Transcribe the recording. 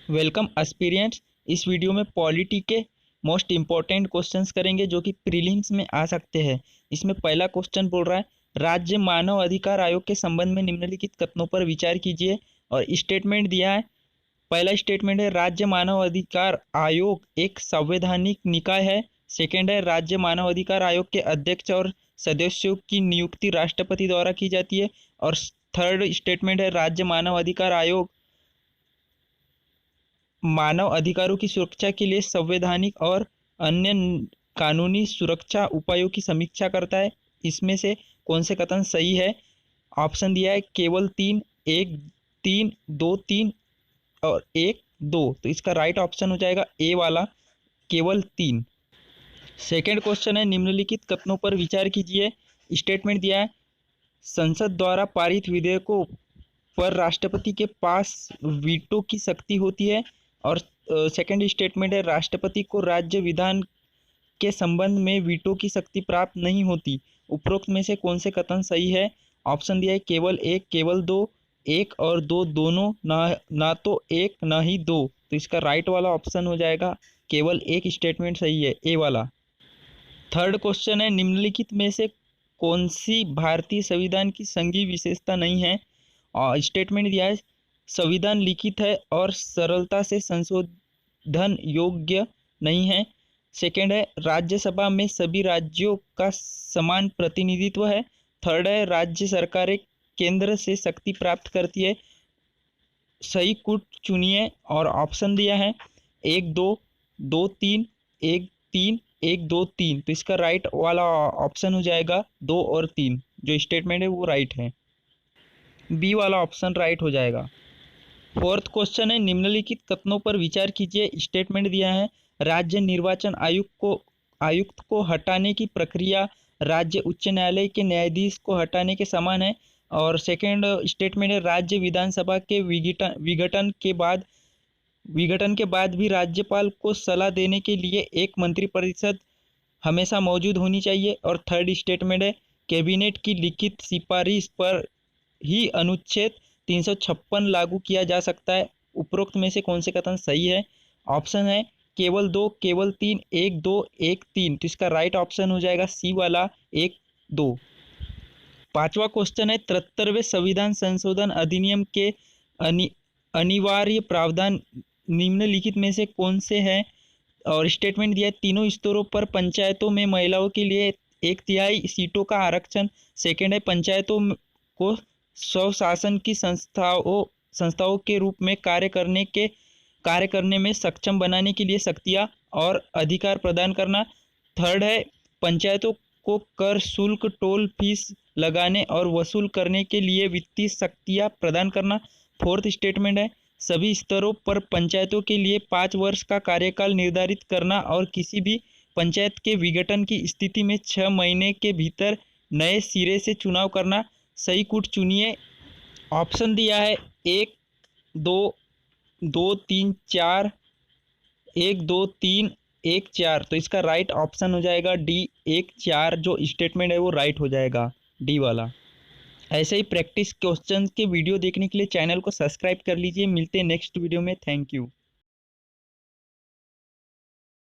Welcome aspirants. इस video में polity के मोस्ट इम्पॉर्टेंट क्वेश्चंस करेंगे जो कि प्रीलिम्स में आ सकते हैं। इसमें पहला क्वेश्चन बोल रहा है, राज्य मानव अधिकार आयोग के संबंध में निम्नलिखित कथनों पर विचार कीजिए। और स्टेटमेंट दिया है। पहला स्टेटमेंट है, राज्य मानव अधिकार आयोग एक संवैधानिक निकाय है। सेकेंड है, राज्य मानव अधिकार आयोग के अध्यक्ष और सदस्यों की नियुक्ति राष्ट्रपति द्वारा की जाती है। और थर्ड स्टेटमेंट है, राज्य मानव अधिकार आयोग मानव अधिकारों की सुरक्षा के लिए संवैधानिक और अन्य कानूनी सुरक्षा उपायों की समीक्षा करता है। इसमें से कौन से कथन सही है? ऑप्शन दिया है केवल तीन, एक, तीन, दो, तीन और एक, दो। तो इसका राइट ऑप्शन हो जाएगा ए वाला, केवल तीन। सेकेंड क्वेश्चन है, निम्नलिखित कथनों पर विचार कीजिए। स्टेटमेंट दिया है, संसद द्वारा पारित विधेयकों पर राष्ट्रपति के पास वीटो की शक्ति होती है। और सेकंड स्टेटमेंट है, राष्ट्रपति को राज्य विधान के संबंध में वीटो की शक्ति प्राप्त नहीं होती। उपरोक्त में से कौन से कथन सही है? ऑप्शन दिया है केवल एक, केवल दो, एक और दो दोनों, ना तो एक ना ही दो। तो इसका राइट वाला ऑप्शन हो जाएगा केवल एक स्टेटमेंट सही है, ए वाला। थर्ड क्वेश्चन है, निम्नलिखित में से कौन सी भारतीय संविधान की संघीय विशेषता नहीं है? और स्टेटमेंट दिया है, संविधान लिखित है और सरलता से संशोधन योग्य नहीं है। सेकेंड है, राज्यसभा में सभी राज्यों का समान प्रतिनिधित्व है। थर्ड है, राज्य सरकारें केंद्र से शक्ति प्राप्त करती है। सही कूट चुनिए। और ऑप्शन दिया है एक, दो, दो, तीन, एक, तीन, एक, दो, तीन। तो इसका राइट वाला ऑप्शन हो जाएगा दो और तीन। जो स्टेटमेंट है वो राइट है, बी वाला ऑप्शन राइट हो जाएगा। फोर्थ क्वेश्चन है, निम्नलिखित कथनों पर विचार कीजिए। स्टेटमेंट दिया है, राज्य निर्वाचन आयुक्त को हटाने की प्रक्रिया राज्य उच्च न्यायालय के न्यायाधीश को हटाने के समान है। और सेकेंड स्टेटमेंट है, राज्य विधानसभा के विघटन के बाद भी राज्यपाल को सलाह देने के लिए एक मंत्रिपरिषद हमेशा मौजूद होनी चाहिए। और थर्ड स्टेटमेंट है, कैबिनेट की लिखित सिफारिश पर ही अनुच्छेद 356 लागू किया जा सकता है। उपरोक्त में से कौन से कथन सही है? ऑप्शन है केवल दो, केवल तीन, एक, दो, एक, तीन। तो इसका राइट ऑप्शन हो जाएगा सी वाला, एक, दो। पांचवा क्वेश्चन है, 73वें संविधान संशोधन अधिनियम के अनिवार्य प्रावधान निम्नलिखित में से कौन से हैं? और स्टेटमेंट दिया है, तीनों स्तरों पर पंचायतों में महिलाओं के लिए 1/3 सीटों का आरक्षण। सेकेंड है, पंचायतों को स्वशासन की संस्थाओं के रूप में कार्य करने में सक्षम बनाने के लिए शक्तियाँ और अधिकार प्रदान करना। थर्ड है, पंचायतों को कर, शुल्क, टोल, फीस लगाने और वसूल करने के लिए वित्तीय शक्तियाँ प्रदान करना। फोर्थ स्टेटमेंट है, सभी स्तरों पर पंचायतों के लिए 5 वर्ष का कार्यकाल निर्धारित करना और किसी भी पंचायत के विघटन की स्थिति में 6 महीने के भीतर नए सिरे से चुनाव करना। सही कूट चुनिए। ऑप्शन दिया है एक, दो, दो, तीन, चार, एक, दो, तीन, एक, चार। तो इसका राइट ऑप्शन हो जाएगा डी, एक, चार। जो स्टेटमेंट है वो राइट हो जाएगा, डी वाला। ऐसे ही प्रैक्टिस क्वेश्चन के वीडियो देखने के लिए चैनल को सब्सक्राइब कर लीजिए। मिलते हैं नेक्स्ट वीडियो में। Thank you.